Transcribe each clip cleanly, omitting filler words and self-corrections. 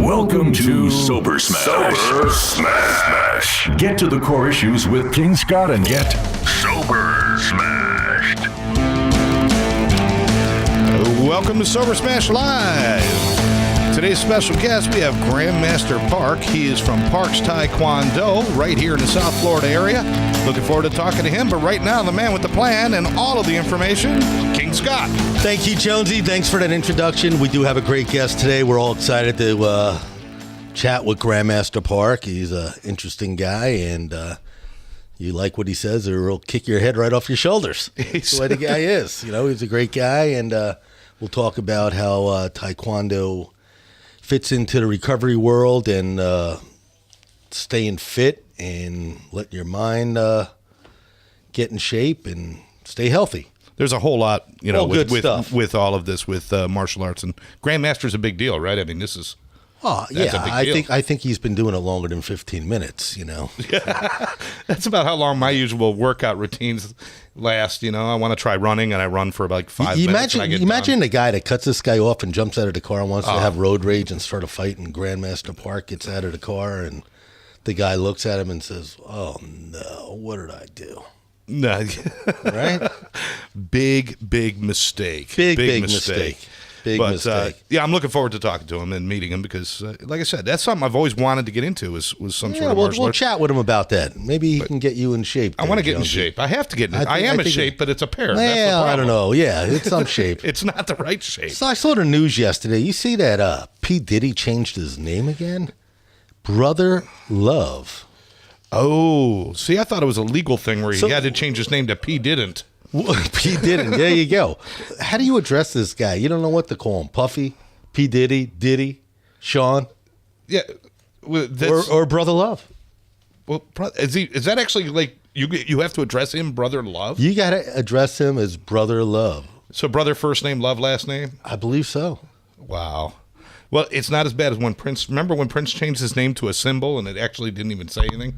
Welcome to Sober Smash. Sober Smash. Get to the core issues with King Scott and get Sober Smashed. Welcome to Sober Smash Live. Today's special guest, we have Grandmaster Park. He is from Park's Taekwondo, right here in the South Florida area. Looking forward to talking to him, but right now, the man with the plan and all of the information, King Scott. Thank you, Jonesy. Thanks for that introduction. We do have a great guest today. We're all excited to chat with Grandmaster Park. He's an interesting guy, and you like what he says, or he'll kick your head right off your shoulders. That's the way the guy is. You know, he's a great guy, and we'll talk about how Taekwondo fits into the recovery world and staying fit and letting your mind get in shape and stay healthy. There's a whole lot, you know, with all of this with martial arts, and Grandmaster's a big deal, right? I mean, this is. Oh yeah, I think he's been doing it longer than 15 minutes. You know, that's about how long my usual workout routines last. You know, I want to try running, and I run for about 5 minutes. Imagine the guy that cuts this guy off and jumps out of the car and wants to have road rage and start a fight. And Grandmaster Park gets out of the car, and the guy looks at him and says, "Oh no, what did I do?" No, right? Big mistake. Big mistake. Big mistake. Yeah, I'm looking forward to talking to him and meeting him because, like I said, that's something I've always wanted to get into was some sort of martial we'll arts. chat with him about that. Maybe he can get you in shape. I want to get in shape. I have to get in. I am in shape, but it's a pair. That's the Well, problem. I don't know. Yeah, it's some shape. It's not the right shape. So I saw the news yesterday. You see that P. Diddy changed his name again? Brother Love. Oh, see, I thought it was a legal thing where he had to change his name to P. Didn't. P. Didn't. There you go. How do you address this guy? You don't know what to call him. Puffy, P. Diddy, Sean, Yeah, or Brother Love. Well, is that actually like you have to address him, Brother Love? You got to address him as Brother Love. So, brother first name, Love last name. I believe so. Wow. Well, it's not as bad as when Prince. Remember when Prince changed his name to a symbol and it actually didn't even say anything?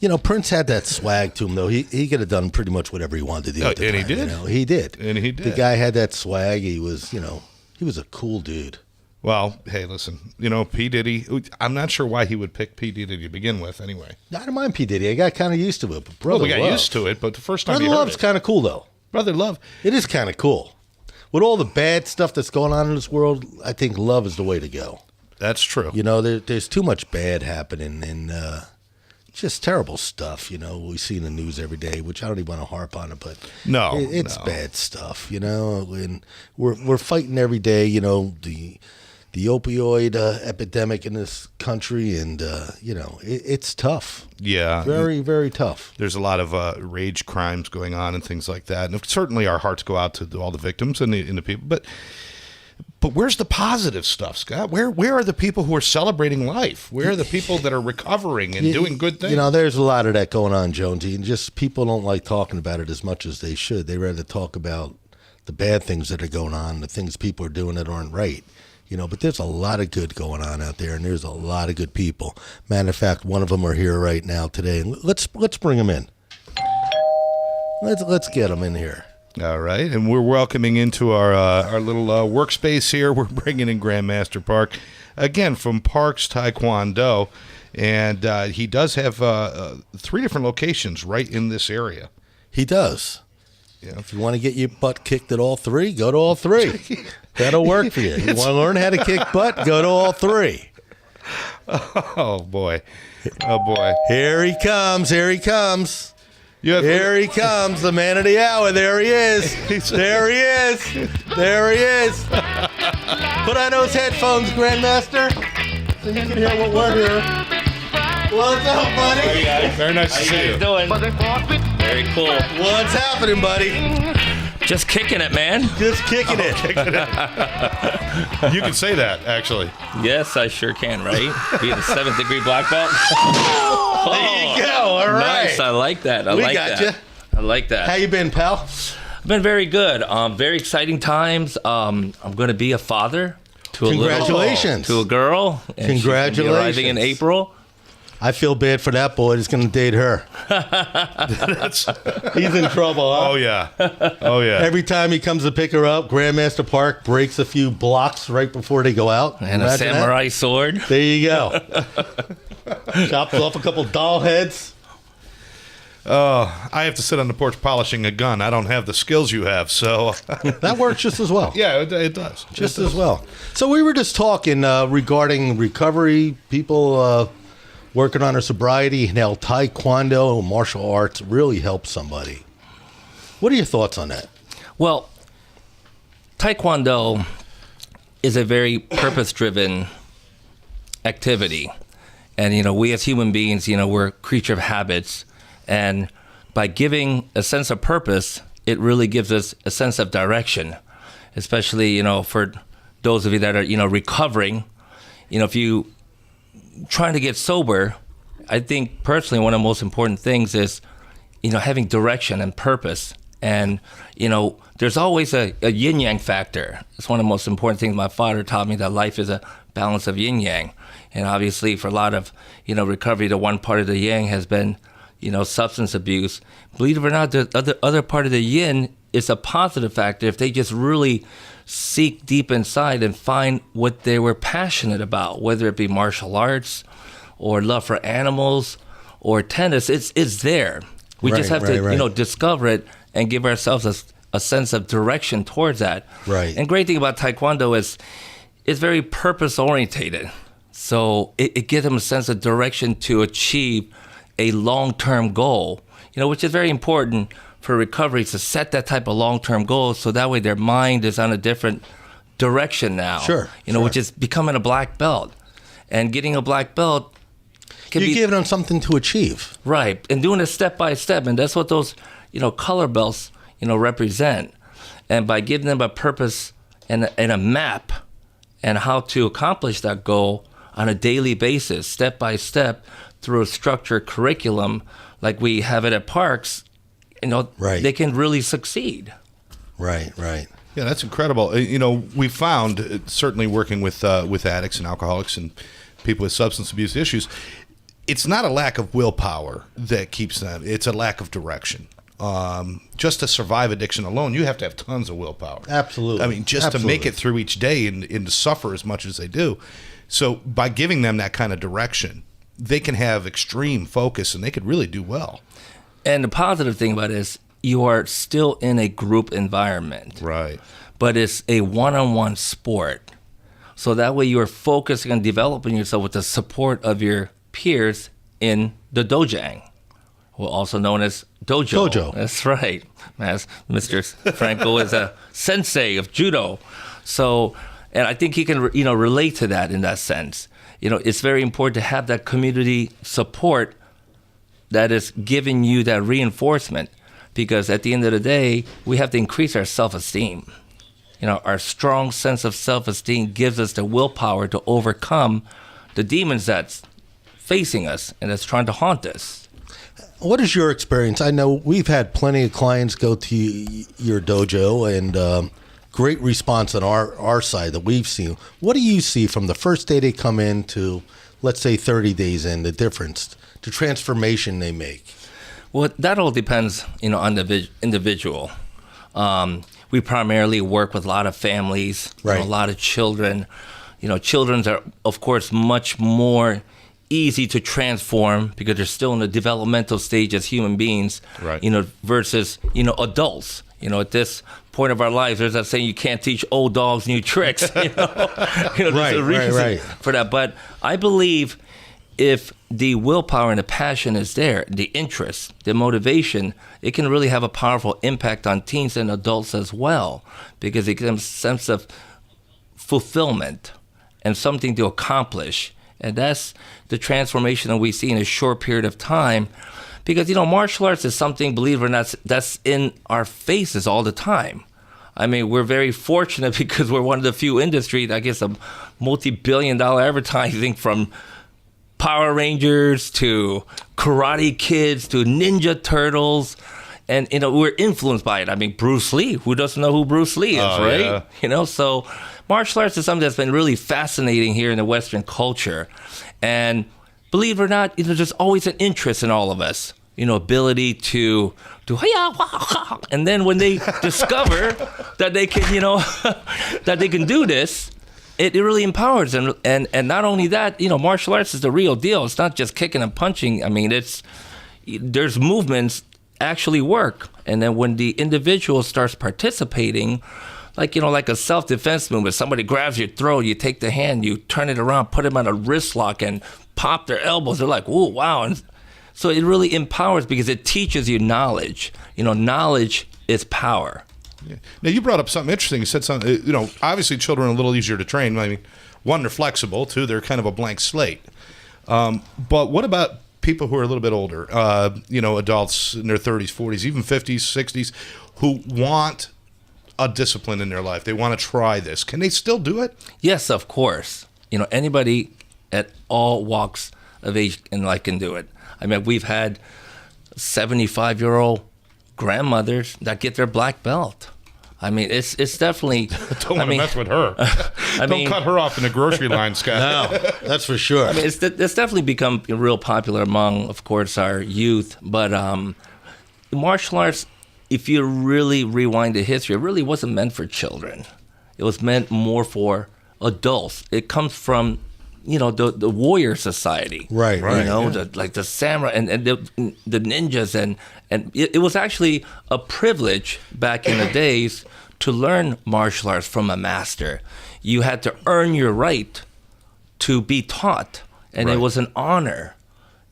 You know, Prince had that swag to him, though. He could have done pretty much whatever he wanted to do. At the and time, he did. You know? He did. And he did. The guy had that swag. He was, he was a cool dude. Well, hey, listen, P. Diddy, I'm not sure why he would pick P. Diddy to begin with anyway. I don't mind P. Diddy. I got kind of used to it. But Brother we got Love, used to it, but the first time Brother Love's kind of cool, though. Brother Love. It is kind of cool. With all the bad stuff that's going on in this world, I think love is the way to go. That's true. You know, there's too much bad happening and just terrible stuff, we see in the news every day, which I don't even want to harp on it, but it's bad stuff, and we're fighting every day, the opioid epidemic in this country, and, it's tough. Yeah. Very, very tough. There's a lot of rage crimes going on and things like that. And certainly our hearts go out to all the victims and the people. But where's the positive stuff, Scott? Where are the people who are celebrating life? Where are the people that are recovering and doing good things? There's a lot of that going on, Jonesy, and just people don't like talking about it as much as they should. They rather talk about the bad things that are going on, the things people are doing that aren't right. But there's a lot of good going on out there, and there's a lot of good people. Matter of fact, one of them are here right now today. Let's bring them in. Let's get them in here. All right, and we're welcoming into our little workspace here. We're bringing in Grandmaster Park, again, from Park's Taekwondo, and he does have 3 different locations right in this area. He does. Yeah. If you want to get your butt kicked at all 3, go to all 3. That'll work for you. You want to learn how to kick butt, go to all 3. Oh, boy. Oh, boy. Here he comes. Here he comes, the man of the hour. There he is. There he is. There he is. Put on those headphones, Grandmaster, so you can hear what we're hearing. What's up, buddy? Hey, guys. Very nice to see you. How you guys doing? Very cool. What's happening, buddy? Just kicking it, man. Just kicking it. You can say that, actually. Yes, I sure can, right? Being a 7th degree black belt. There you go. All right. Nice. I like that. We got you. I like that. How you been, pal? I've been very good. Very exciting times. I'm going to be a father to Congratulations. to a girl. And Congratulations. she's gonna be arriving in April. I feel bad for that boy that's going to date her. He's in trouble, huh? Oh, yeah. Oh, yeah. Every time he comes to pick her up, Grandmaster Park breaks a few blocks right before they go out. And a samurai sword. There you go. Chops off a couple doll heads. I have to sit on the porch polishing a gun. I don't have the skills you have, so... That works just as well. Yeah, it does. Just as well. So we were just talking regarding recovery, people working on their sobriety, and how Taekwondo and martial arts really help somebody. What are your thoughts on that? Well, Taekwondo is a very purpose-driven activity. And, we as human beings, we're a creature of habits. And by giving a sense of purpose, it really gives us a sense of direction, especially, for those of you that are, recovering. If you trying to get sober, I think personally one of the most important things is, having direction and purpose. And, there's always a yin-yang factor. It's one of the most important things my father taught me, that life is a balance of yin-yang. And obviously for a lot of, recovery, the one part of the yang has been, substance abuse. Believe it or not, the other part of the yin is a positive factor if they just really seek deep inside and find what they were passionate about, whether it be martial arts or love for animals or tennis. It's there. We just have to, discover it and give ourselves a sense of direction towards that. Right. And great thing about Taekwondo is it's very purpose-orientated. So it gives them a sense of direction to achieve a long-term goal, which is very important for recovery, to set that type of long-term goal so that way their mind is on a different direction now. Sure. Which is becoming a black belt. And getting a black belt can You're giving them something to achieve. Right. And doing it step by step. And that's what those, color belts, represent. And by giving them a purpose and a map and how to accomplish that goal on a daily basis, step by step, through a structured curriculum like we have it at Parks, they can really succeed. Right. Yeah, that's incredible. We found, certainly working with addicts and alcoholics and people with substance abuse issues, it's not a lack of willpower that keeps them. It's a lack of direction. Just to survive addiction alone, you have to have tons of willpower. Absolutely. I mean, just to make it through each day and to suffer as much as they do. So by giving them that kind of direction, they can have extreme focus and they could really do well. And the positive thing about it is you are still in a group environment. Right. But it's a one-on-one sport. So that way you're focusing on developing yourself with the support of your peers in the dojang, also known as dojo. That's right. As Mr. Franco is a sensei of judo. So, and I think he can, relate to that in that sense. It's very important to have that community support that is giving you that reinforcement, because at the end of the day, we have to increase our self-esteem. Our strong sense of self-esteem gives us the willpower to overcome the demons that's facing us and that's trying to haunt us. What is your experience? I know we've had plenty of clients go to your dojo, and great response on our side that we've seen. What do you see from the first day they come in to, let's say, 30 days in, the difference, the transformation they make? Well, that all depends, on the individual. We primarily work with a lot of families, right. A lot of children. Children are, of course, much more easy to transform because they're still in the developmental stage as human beings, right. Versus, adults. At this point of our lives, there's that saying, you can't teach old dogs new tricks. There's a reason for that. But I believe if the willpower and the passion is there, the interest, the motivation, it can really have a powerful impact on teens and adults as well, because it gives them a sense of fulfillment and something to accomplish. And that's the transformation that we see in a short period of time. Because, martial arts is something, believe it or not, that's in our faces all the time. I mean, we're very fortunate because we're one of the few industries, I guess, a multi-billion-dollar advertising, from Power Rangers to Karate Kids to Ninja Turtles. And, we're influenced by it. I mean, Bruce Lee, who doesn't know who Bruce Lee is, right? Yeah. So martial arts is something that's been really fascinating here in the Western culture. And believe it or not, there's always an interest in all of us. Ability to and then when they discover that they can, that they can do this, it really empowers them. And not only that, martial arts is the real deal. It's not just kicking and punching. I mean, there's movements actually work. And then when the individual starts participating, like a self-defense movement, somebody grabs your throat, you take the hand, you turn it around, put them on a wrist lock and pop their elbows. They're like, "Whoa, wow." And so it really empowers because it teaches you knowledge. Knowledge is power. Yeah. Now, you brought up something interesting. You said something, obviously children are a little easier to train. I mean, one, they're flexible. Two, they're kind of a blank slate. But what about people who are a little bit older, adults in their 30s, 40s, even 50s, 60s, who want a discipline in their life? They want to try this. Can they still do it? Yes, of course. Anybody at all walks of age in life can do it. I mean, we've had 75-year-old grandmothers that get their black belt. I mean, it's definitely. Don't want to mess with her. Don't cut her off in the grocery line, Scott. No, that's for sure. I mean, it's definitely become real popular among, of course, our youth. But martial arts, if you really rewind the history, it really wasn't meant for children. It was meant more for adults. It comes from the warrior society, right? The samurai and the ninjas, and it was actually a privilege back in the days to learn martial arts from a master. You had to earn your right to be taught, and It was an honor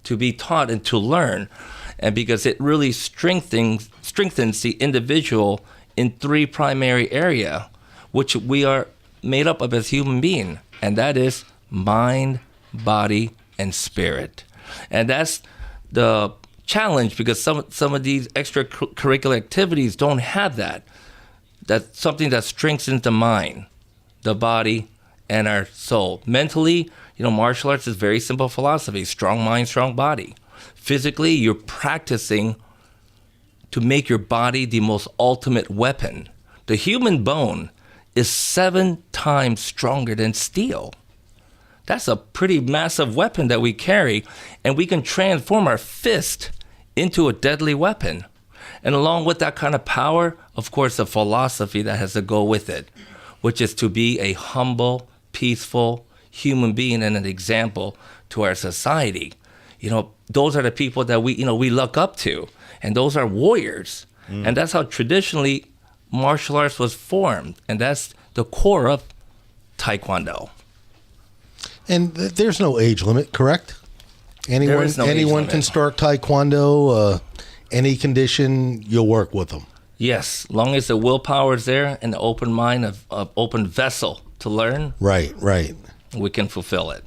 to be taught and to learn, and because it really strengthens the individual in three primary areas, which we are made up of as human beings, and that is mind, body, and spirit. And that's the challenge because some of these extracurricular activities don't have that. That's something that strengthens the mind, the body, and our soul. Mentally, martial arts is very simple philosophy: strong mind, strong body. Physically, you're practicing to make your body the most ultimate weapon. The human bone is 7 times stronger than steel. That's a pretty massive weapon that we carry, and we can transform our fist into a deadly weapon. And along with that kind of power, of course, the philosophy that has to go with it, which is to be a humble, peaceful human being and an example to our society. Those are the people that we look up to, and those are warriors. And that's how traditionally martial arts was formed, and that's the core of Taekwondo. And there's no age limit, correct? Anyone can start Taekwondo, any condition, you'll work with them. Yes, long as the willpower is there and the open mind of open vessel to learn. Right. We can fulfill it.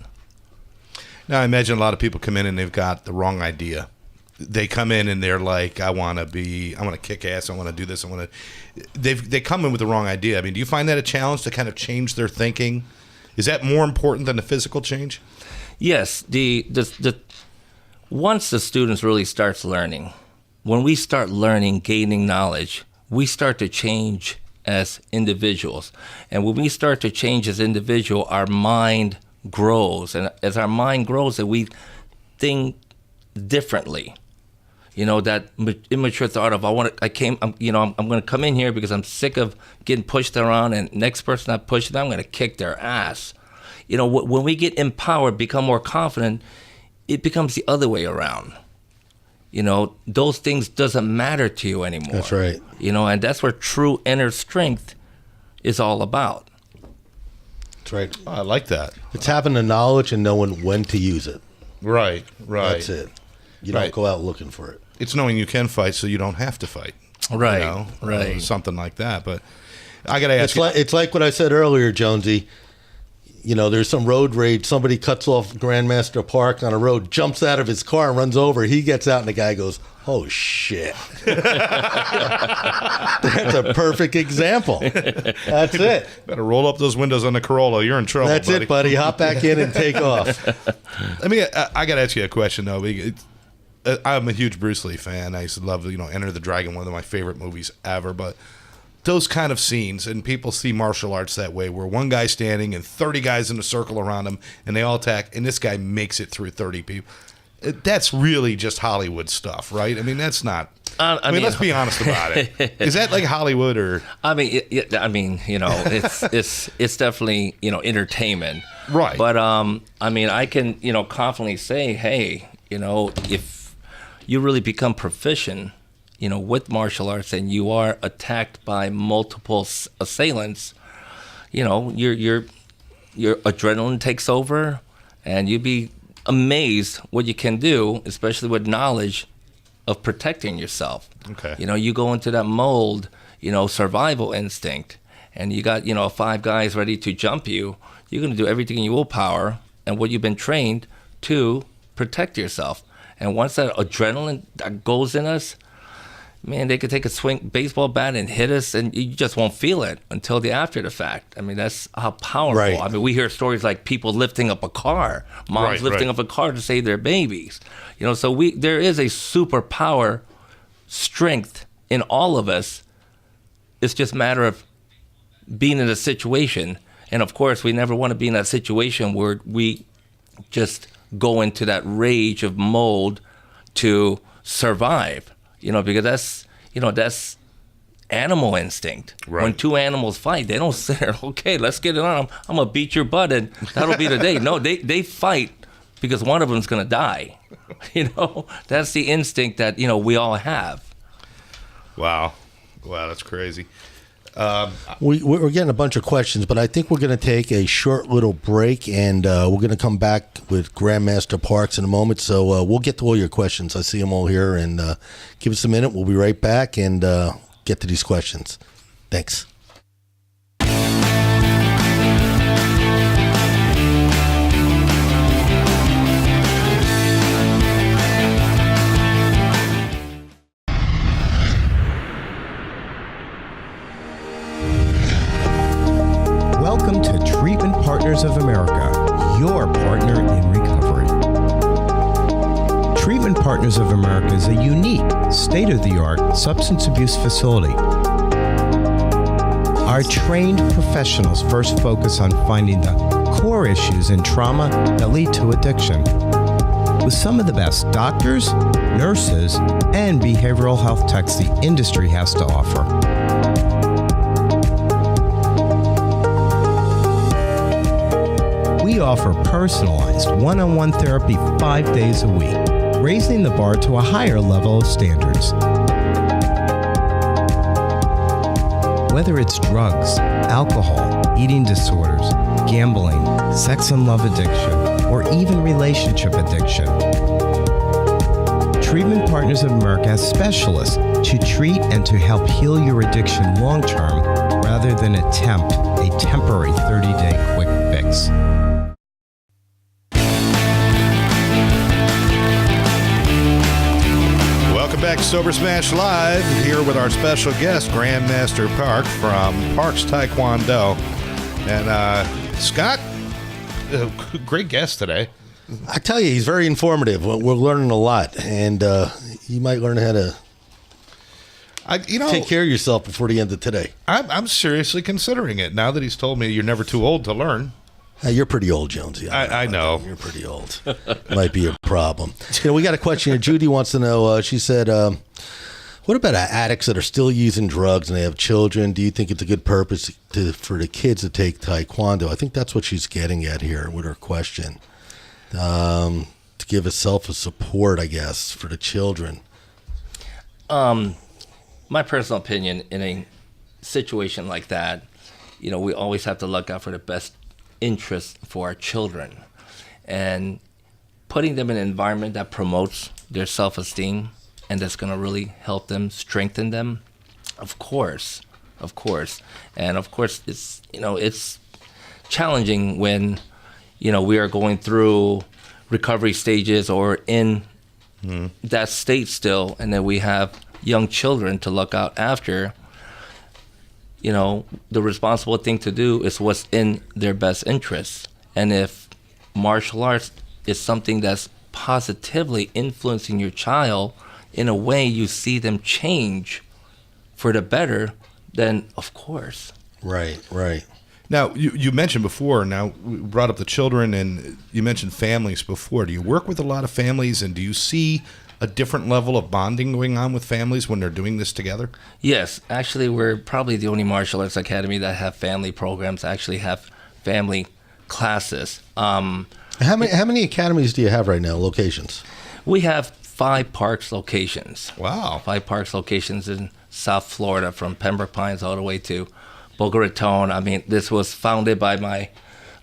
Now, I imagine a lot of people come in and they've got the wrong idea. They come in and they're like, I want to kick ass, I want to do this, they come in with the wrong idea. I mean, do you find that a challenge to kind of change their thinking? Is that more important than the physical change? Yes. Once the students really starts learning, when we start learning, gaining knowledge, we start to change as individuals. And when we start to change as individuals, our mind grows. And as our mind grows, and we think differently. That immature thought of I'm going to come in here because I'm sick of getting pushed around, and next person I push them, I'm going to kick their ass. When we get empowered, become more confident, it becomes the other way around. Those things doesn't matter to you anymore. That's right. And that's where true inner strength is all about. That's right. Oh, I like that. It's having the knowledge and knowing when to use it. Right. That's it. You don't go out looking for it. It's knowing you can fight so you don't have to fight. Right, right. Something like that. But I got to ask It's like what I said earlier, Jonesy. There's some road rage. Somebody cuts off Grandmaster Park on a road, jumps out of his car and runs over. He gets out and the guy goes, "Oh, shit." That's a perfect example. That's it. Better roll up those windows on the Corolla. You're in trouble, That's buddy. it, buddy. Hop back in and take off. I got to ask you a question, though. I'm a huge Bruce Lee fan. I used to love, Enter the Dragon, one of my favorite movies ever. But those kind of scenes, and people see martial arts that way, where one guy's standing and 30 guys in a circle around him, and they all attack, and this guy makes it through 30 people. That's really just Hollywood stuff, right? I mean, that's not. I mean, let's be honest about it. Is that like Hollywood or? I mean, it's definitely entertainment, right? But I mean, I can confidently say, hey, if you really become proficient, with martial arts, and you are attacked by multiple assailants, your adrenaline takes over, and you'd be amazed what you can do, especially with knowledge of protecting yourself. Okay. You go into that mold, survival instinct, and you got, 5 guys ready to jump you. You're going to do everything in your willpower and what you've been trained to protect yourself. And once that adrenaline that goes in us, man, they could take a baseball bat and hit us, and you just won't feel it until after the fact. I mean, that's how powerful. Right. I mean, we hear stories like people lifting up a car, moms lifting up a car to save their babies. So there is a superpower strength in all of us. It's just a matter of being in a situation. And of course, we never want to be in that situation where we just go into that rage of mold to survive. Because that's animal instinct. Right. When 2 animals fight, they don't say, okay, let's get it on. I'm going to beat your butt and that'll be the day. No, they fight because one of them's going to die. That's the instinct that, we all have. Wow, that's crazy. We're getting a bunch of questions, but I think we're going to take a short little break, and we're going to come back with Grandmaster Parks in a moment. So we'll get to all your questions. I see them all here, and give us a minute. We'll be right back and get to these questions. Thanks. Welcome to Treatment Partners of America, your partner in recovery. Treatment Partners of America is a unique, state-of-the-art substance abuse facility. Our trained professionals first focus on finding the core issues in trauma that lead to addiction, with some of the best doctors, nurses, and behavioral health techs the industry has to offer. We offer personalized one-on-one therapy 5 days a week, raising the bar to a higher level of standards. Whether it's drugs, alcohol, eating disorders, gambling, sex and love addiction, or even relationship addiction, Treatment Partners of America has specialists to treat and to help heal your addiction long-term rather than attempt a temporary 30-day quick fix. Welcome back to Sober Smash Live, here with our special guest, Grandmaster Park from Parks Taekwondo. And Scott, great guest today. I tell you, he's very informative. We're learning a lot, and you might learn how to take care of yourself before the end of today. I'm seriously considering it now that he's told me you're never too old to learn. Hey, you're pretty old, Jonesy. I know. You're pretty old. Might be a problem. We got a question here. Judy wants to know, she said, what about addicts that are still using drugs and they have children? Do you think it's a good purpose for the kids to take Taekwondo? I think that's what she's getting at here with her question. To give a support, I guess, for the children. My personal opinion, in a situation like that, we always have to look out for the best interest for our children, and putting them in an environment that promotes their self-esteem and that's going to really help them, strengthen them, of course. And of course, it's challenging when we are going through recovery stages or in that state still, and then we have young children to look out after. The responsible thing to do is what's in their best interest. And if martial arts is something that's positively influencing your child in a way you see them change for the better, then of course. Right, right. Now, you mentioned before, now we brought up the children, and you mentioned families before. Do you work with a lot of families, and do you see a different level of bonding going on with families when they're doing this together? Yes, actually, we're probably the only martial arts academy that have family programs, actually have family classes. How many academies do you have right now, locations? We have 5 parks locations. Wow. 5 parks locations in South Florida, from Pembroke Pines all the way to Boca Raton. I mean, this was founded by my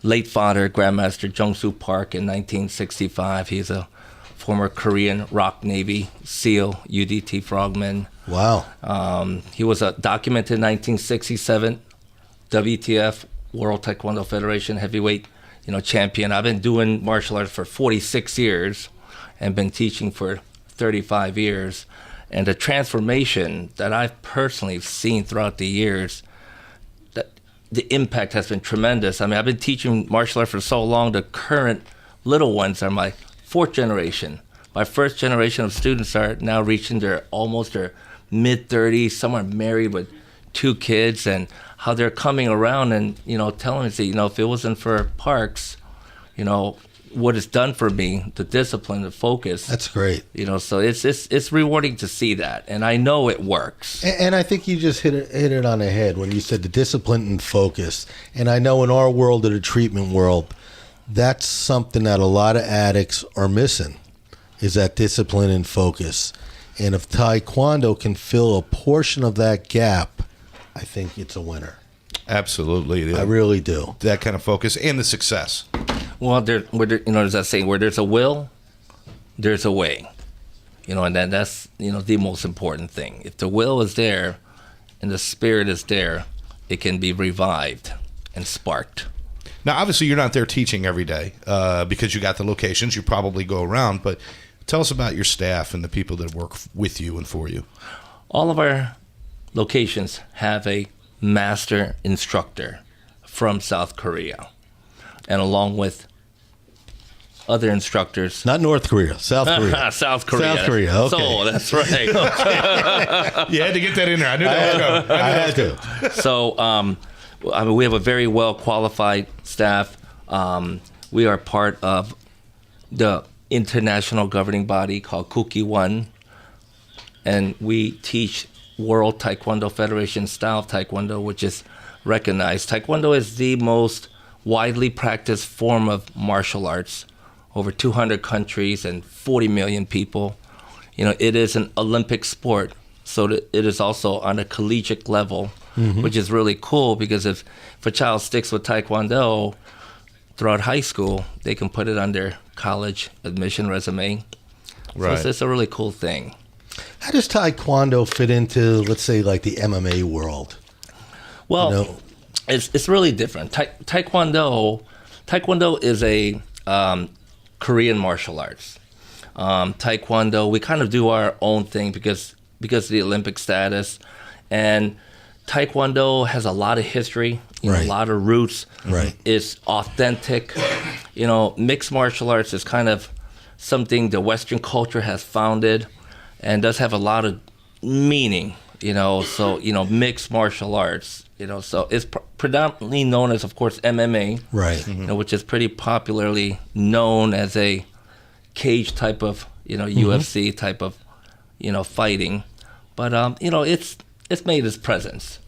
late father, Grandmaster Jonesy Park, in 1965. He's a former Korean ROK Navy SEAL, UDT frogman. Wow. He was a documented 1967 WTF World Taekwondo Federation heavyweight, champion. I've been doing martial arts for 46 years and been teaching for 35 years. And the transformation that I've personally seen throughout the years, that the impact has been tremendous. I mean, I've been teaching martial arts for so long. The current little ones are my 4th generation. My 1st generation of students are now reaching almost their mid-30s. Some are married with 2 kids, and how they're coming around and, telling me, if it wasn't for Parks, what it's done for me, the discipline, the focus. That's great. So it's rewarding to see that, and I know it works. And I think you just hit it on the head when you said the discipline and focus. And I know in our world, of the treatment world, that's something that a lot of addicts are missing, is that discipline and focus. And if Taekwondo can fill a portion of that gap, I think it's a winner. Absolutely. I really do. That kind of focus and the success. Well, there's that saying, where there's a will, there's a way. And that's the most important thing. If the will is there and the spirit is there, it can be revived and sparked. Now, obviously, you're not there teaching every day because you got the locations. You probably go around, but tell us about your staff and the people that work with you and for you. All of our locations have a master instructor from South Korea, and along with other instructors. Not North Korea, South Korea. South Korea. South Korea, okay. So that's right. You had to get that in there. I knew that was coming. I had to. So, we have a very well qualified staff. We are part of the international governing body called Kuki One, and we teach World Taekwondo Federation style of Taekwondo, which is recognized. Taekwondo is the most widely practiced form of martial arts. Over 200 countries and 40 million people. It is an Olympic sport, so it is also on a collegiate level, which is really cool, because if a child sticks with Taekwondo throughout high school, they can put it on their college admission resume. Right. So it's a really cool thing. How does Taekwondo fit into, let's say, like the MMA world? Well, it's really different. Taekwondo is a Korean martial arts. Taekwondo, we kind of do our own thing because of the Olympic status, and Taekwondo has a lot of history, right. a lot of roots. Right. It's authentic. Mixed martial arts is kind of something the Western culture has founded, and does have a lot of meaning. So mixed martial arts. So it's predominantly known as, of course, MMA, right? Which is pretty popularly known as a cage type of, UFC type of, fighting. But it's made its presence.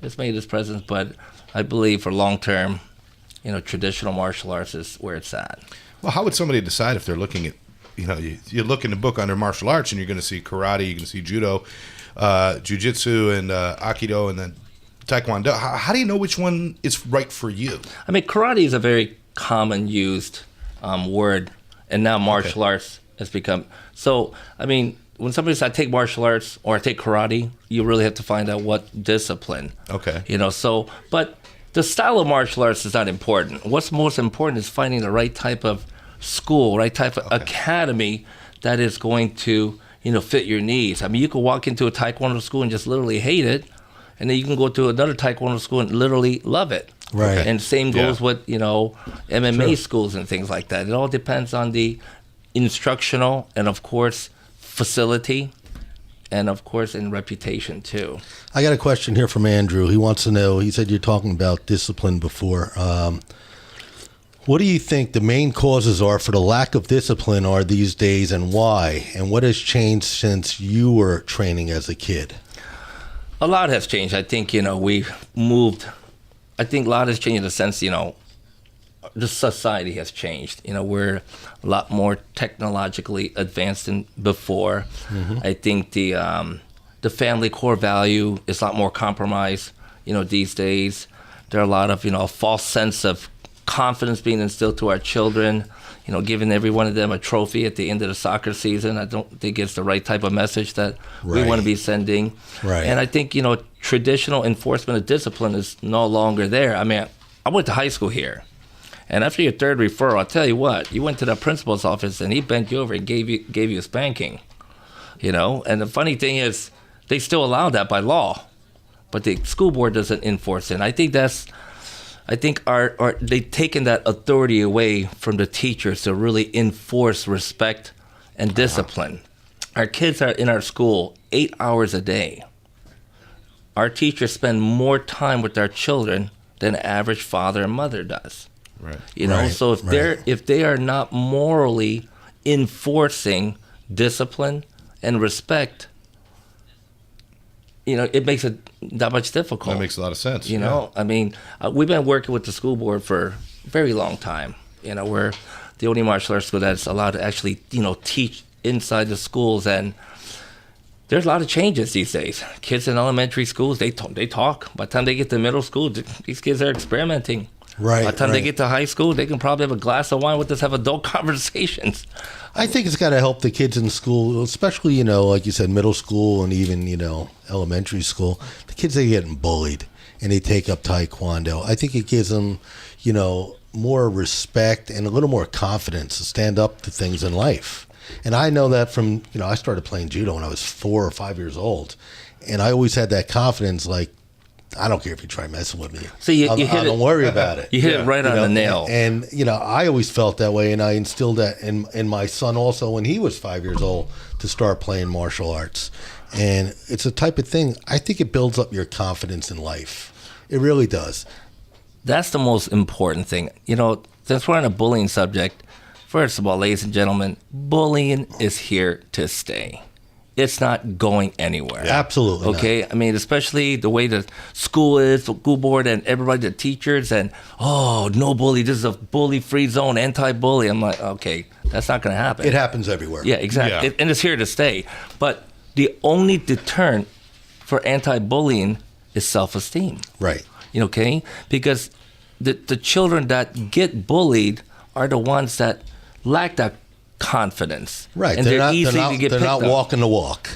But I believe for long term, traditional martial arts is where it's at. Well, how would somebody decide if they're looking at, you look in the book under martial arts, and you're going to see karate, you're going to see judo, jiu-jitsu, and aikido, and then Taekwondo. How do you know which one is right for you? I mean, karate is a very common used word, and now martial arts has become. So, I mean, when somebody says, I take martial arts or I take karate, you really have to find out what discipline. Okay. But the style of martial arts is not important. What's most important is finding the right type of school, right type of academy that is going to, fit your needs. I mean, you could walk into a Taekwondo school and just literally hate it, and then you can go to another Taekwondo school and literally love it. Right. And same goes with, MMA schools and things like that. It all depends on the instructional and, of course, facility and of course in reputation too. I got a question here from Andrew. He wants to know, he said you're talking about discipline before. What do you think the main causes are for the lack of discipline are these days, and why? And what has changed since you were training as a kid? A lot has changed. I think, we've moved. I think a lot has changed in the sense, the society has changed. We're a lot more technologically advanced than before. Mm-hmm. I think the family core value is a lot more compromised, these days. There are a lot of, a false sense of confidence being instilled to our children, giving every one of them a trophy at the end of the soccer season. I don't think it's the right type of message that we want to be sending. Right. And I think, traditional enforcement of discipline is no longer there. I mean, I went to high school here. And after your third referral, I'll tell you what, you went to the principal's office and he bent you over and gave you a spanking, And the funny thing is, they still allow that by law, but the school board doesn't enforce it. And I think they've taken that authority away from the teachers to really enforce respect and discipline. Our kids are in our school 8 hours a day. Our teachers spend more time with our children than the average father and mother does. Right. So if they are not morally enforcing discipline and respect, it makes it that much difficult. That makes a lot of sense. I mean, we've been working with the school board for a very long time. We're the only martial arts school that's allowed to actually, teach inside the schools. And there's a lot of changes these days. Kids in elementary schools, they talk. By the time they get to middle school, these kids are experimenting. Right. By the time they get to high school, they can probably have a glass of wine with us, have adult conversations. I think it's got to help the kids in school, especially, like you said, middle school and even, elementary school. The kids are getting bullied and they take up Taekwondo. I think it gives them, more respect and a little more confidence to stand up to things in life. And I know that from, I started playing judo when I was 4 or 5 years old. And I always had that confidence, like, I don't care if you try messing with me. So you hit it. Don't worry about it. You hit it right on the nail. And I always felt that way, and I instilled that in my son also when he was 5 years old to start playing martial arts. And it's a type of thing, I think it builds up your confidence in life. It really does. That's the most important thing. Since we're on a bullying subject, first of all, ladies and gentlemen, bullying is here to stay. It's not going anywhere. Absolutely okay? Not. I mean, especially the way the school is, the school board and everybody, the teachers, and, no bully. This is a bully-free zone, anti-bully. I'm like, okay, that's not going to happen. It happens everywhere. Yeah, exactly. Yeah. And it's here to stay. But the only deterrent for anti-bullying is self-esteem. Right. Okay? Because the children that get bullied are the ones that lack that confidence. Right. And they're easy to get They're picked not up. walking the walk.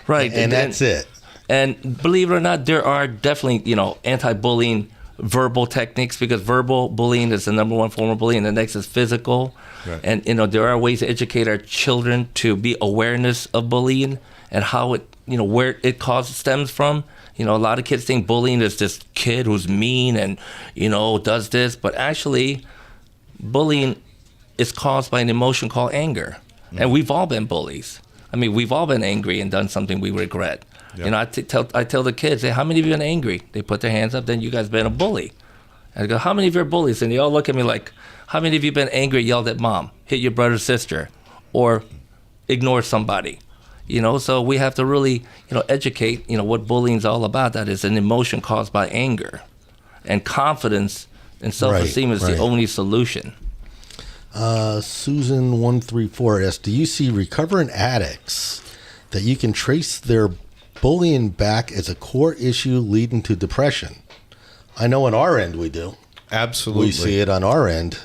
Right. And that's it. And believe it or not, there are definitely, anti-bullying verbal techniques, because verbal bullying is the number one form of bullying. The next is physical. Right. And, there are ways to educate our children to be awareness of bullying and how it, where it stems from. A lot of kids think bullying is this kid who's mean and, does this. But actually, bullying is caused by an emotion called anger. Mm. And we've all been bullies. I mean, we've all been angry and done something we regret. Yep. I tell the kids, hey, how many of you been angry? They put their hands up, then you guys been a bully. And I go, how many of you are bullies? And they all look at me like, how many of you been angry, yelled at mom, hit your brother, sister, or ignore somebody? So we have to really, educate, what bullying is all about. That is an emotion caused by anger. And confidence and self-esteem is the only solution. Susan 134 asks, do you see recovering addicts that you can trace their bullying back as a core issue leading to depression? I know on our end we do. Absolutely. We see it on our end.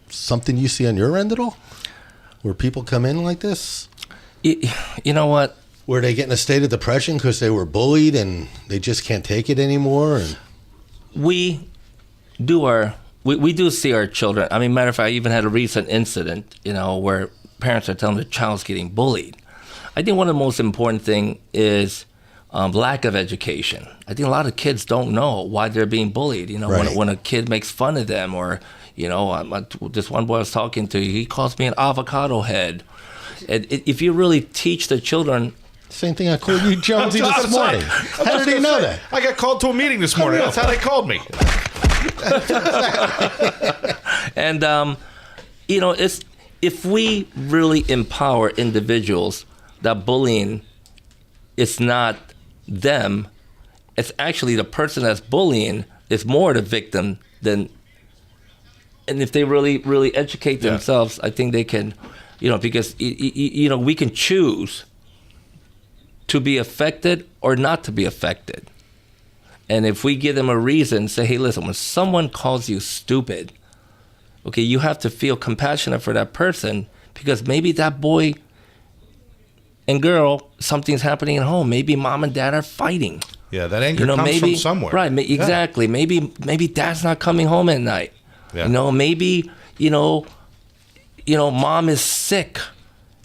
Something you see on your end at all? Where people come in like this? You know what? Where they get in a state of depression because they were bullied and they just can't take it anymore? And we do see our children. I mean, matter of fact, I even had a recent incident, where parents are telling their child's getting bullied. I think one of the most important thing is lack of education. I think a lot of kids don't know why they're being bullied. When a kid makes fun of them, or this one boy I was talking to, he calls me an avocado head. And if you really teach the children Same thing I called you Jonesy this morning. How did he know that? I got called to a meeting this morning. That's how they called me. And, it's if we really empower individuals that bullying is not them, it's actually the person that's bullying is more the victim than. And if they really educate themselves, I think they can, because we can choose to be affected or not to be affected. And if we give them a reason, say, hey, listen, when someone calls you stupid, okay, you have to feel compassionate for that person because maybe that boy and girl, something's happening at home. Maybe mom and dad are fighting. Yeah, that anger comes from somewhere. Right, exactly. Yeah. Maybe dad's not coming home at night. Yeah. Maybe, mom is sick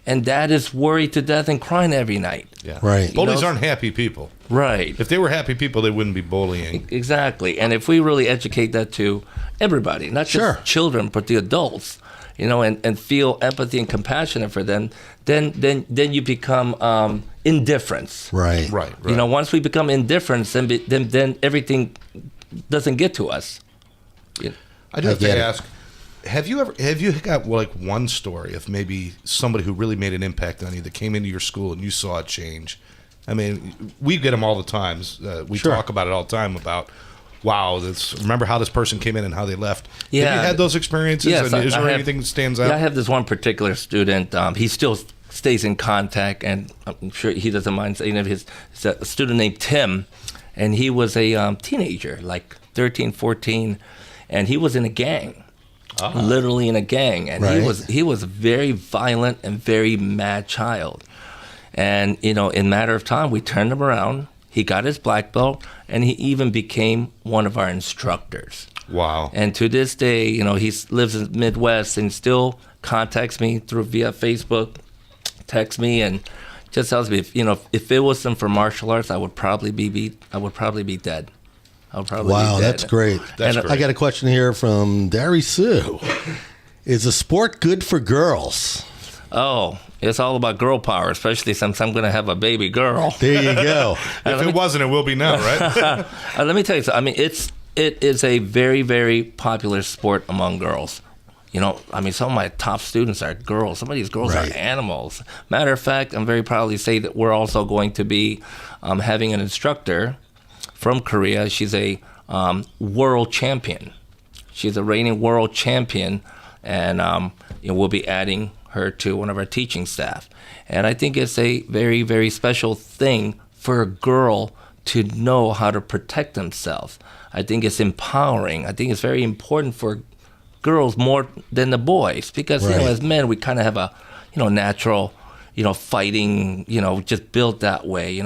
and dad is worried to death and crying every night. Yeah. Right. Bullies aren't happy people. Right. If they were happy people, they wouldn't be bullying. Exactly. And if we really educate that to everybody, not just children, but the adults, and feel empathy and compassionate for them, then you become indifference. Right. Once we become indifference, then everything doesn't get to us. I do have to ask, have you got one story of maybe somebody who really made an impact on you that came into your school and you saw it change? I mean, we get them all the time. We talk about it all the time about, wow, remember how this person came in and how they left. Yeah. Have you had those experiences? Yes, and is there anything that stands out? Yeah, I have this one particular student. He still stays in contact, and I'm sure he doesn't mind saying it. He's a student named Tim, and he was a teenager, like 13, 14, and he was in a gang. Literally in a gang, and he was a very violent and very mad child. And in matter of time, we turned him around. He got his black belt, and he even became one of our instructors. Wow! And to this day, he lives in the Midwest and still contacts me via Facebook, texts me, and just tells me if it wasn't for martial arts, I would probably be dead. Wow, that's great. Great. I got a question here from Dari Sue. Is a sport good for girls? Oh, it's all about girl power, especially since I'm going to have a baby girl. There you go. If it wasn't, it will be now, right? Let me tell you something. I mean, it is a very, very popular sport among girls. Some of my top students are girls. Some of these girls are animals. Matter of fact, I'm very proud to say that we're also going to be having an instructor from Korea. She's a world champion. She's a reigning world champion, and we'll be adding her to one of our teaching staff. And I think it's a very, very special thing for a girl to know how to protect themselves. I think it's empowering. I think it's very important for girls more than the boys because, as men, we kind of have a, natural, fighting, just built that way,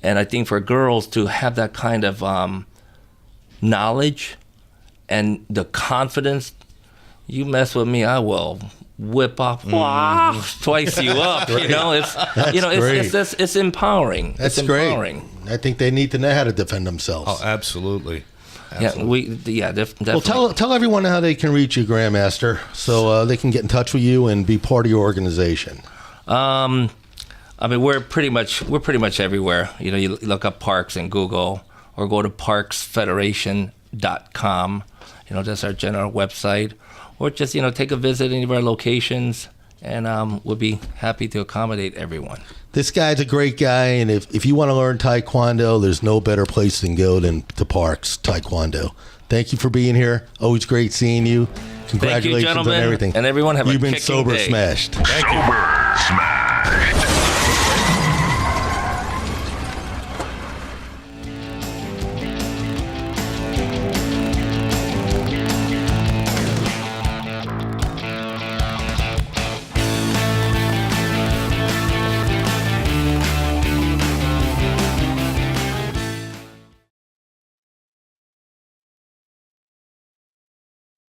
and I think for girls to have that kind of knowledge and the confidence, you mess with me, I will whip off twice you up. It's empowering. That's empowering. Great. I think they need to know how to defend themselves. Oh, absolutely. Definitely. Well, tell everyone how they can reach you, Grandmaster, so they can get in touch with you and be part of your organization. We're pretty much everywhere. You look up Parks in Google or go to parksfederation.com. That's our general website. Or just, take a visit at any of our locations, and we'll be happy to accommodate everyone. This guy's a great guy, and if you want to learn Taekwondo, there's no better place than go than to Parks Taekwondo. Thank you for being here. Always great seeing you. Congratulations. Thank you, on everything. And everyone have You've a been sober day. smashed. Thank you. Sober smashed.